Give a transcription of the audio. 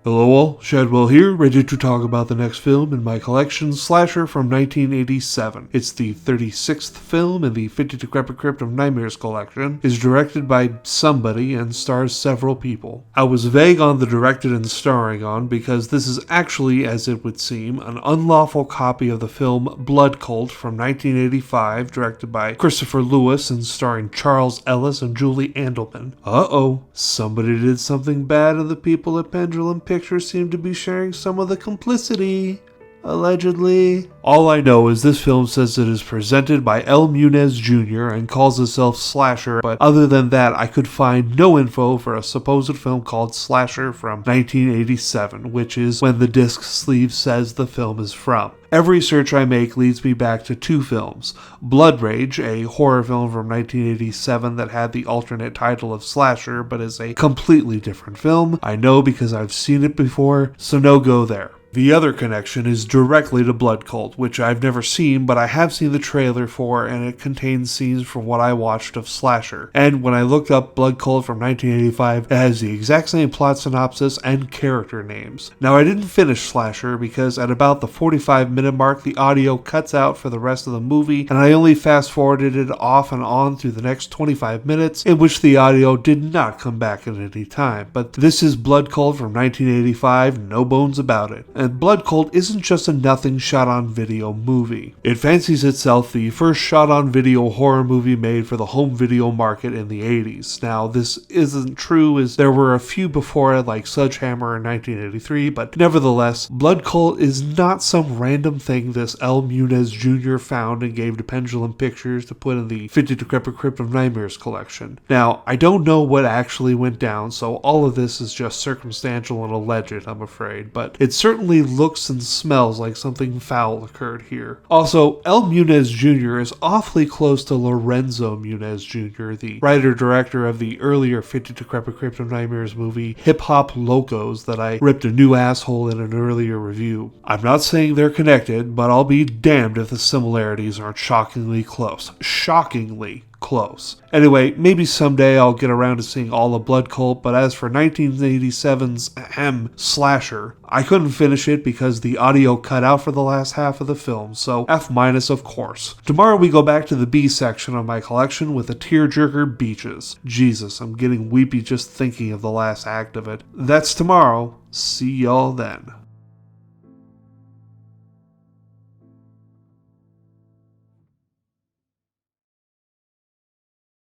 Hello all, Shadwell here, ready to talk about the next film in my collection, Slasher from 1987. It's the 36th film in the 50 Decrepit Crypt of Nightmares collection, is directed by somebody, and stars several people. I was vague on the directed and starring on because this is actually, as it would seem, an unlawful copy of the film Blood Cult from 1985, directed by Christopher Lewis and starring Charles Ellis and Julie Andelman. Uh-oh, somebody did something bad and the people at Pendulum Pictures seem to be sharing some of the complicity. Allegedly. All I know is this film says it is presented by El Munez Jr. and calls itself Slasher, but other than that I could find no info for a supposed film called Slasher from 1987, which is when the disc sleeve says the film is from. Every search I make leads me back to two films. Blood Rage, a horror film from 1987 that had the alternate title of Slasher but is a completely different film. I know because I've seen it before, so no go there. The other connection is directly to Blood Cult, which I've never seen, but I have seen the trailer for, and it contains scenes from what I watched of Slasher. And when I looked up Blood Cult from 1985, it has the exact same plot synopsis and character names. Now, I didn't finish Slasher because at about the 45-minute mark, the audio cuts out for the rest of the movie, and I only fast-forwarded it off and on through the next 25 minutes, in which the audio did not come back at any time. But this is Blood Cult from 1985, no bones about it. And Blood Cult isn't just a nothing shot-on-video movie. It fancies itself the first shot-on-video horror movie made for the home video market in the 80s. Now, this isn't true as there were a few before it like Sledgehammer in 1983, but nevertheless, Blood Cult is not some random thing this El Munez Jr. found and gave to Pendulum Pictures to put in the 50 Decrepit Crypt of Nightmares collection. Now, I don't know what actually went down, so all of this is just circumstantial and alleged, I'm afraid, but it certainly looks and smells like something foul occurred here. Also, El Munez Jr. is awfully close to Lorenzo Munez Jr., the writer-director of the earlier 50 Decrepit Crypt of Nightmares movie Hip Hop Locos that I ripped a new asshole in an earlier review. I'm not saying they're connected, but I'll be damned if the similarities aren't shockingly close. Shockingly close. Anyway, maybe someday I'll get around to seeing all of Blood Cult, but as for 1987's Slasher, I couldn't finish it because the audio cut out for the last half of the film, so F- of course. Tomorrow we go back to the B section of my collection with the tearjerker Beaches. Jesus, I'm getting weepy just thinking of the last act of it. That's tomorrow. See y'all then.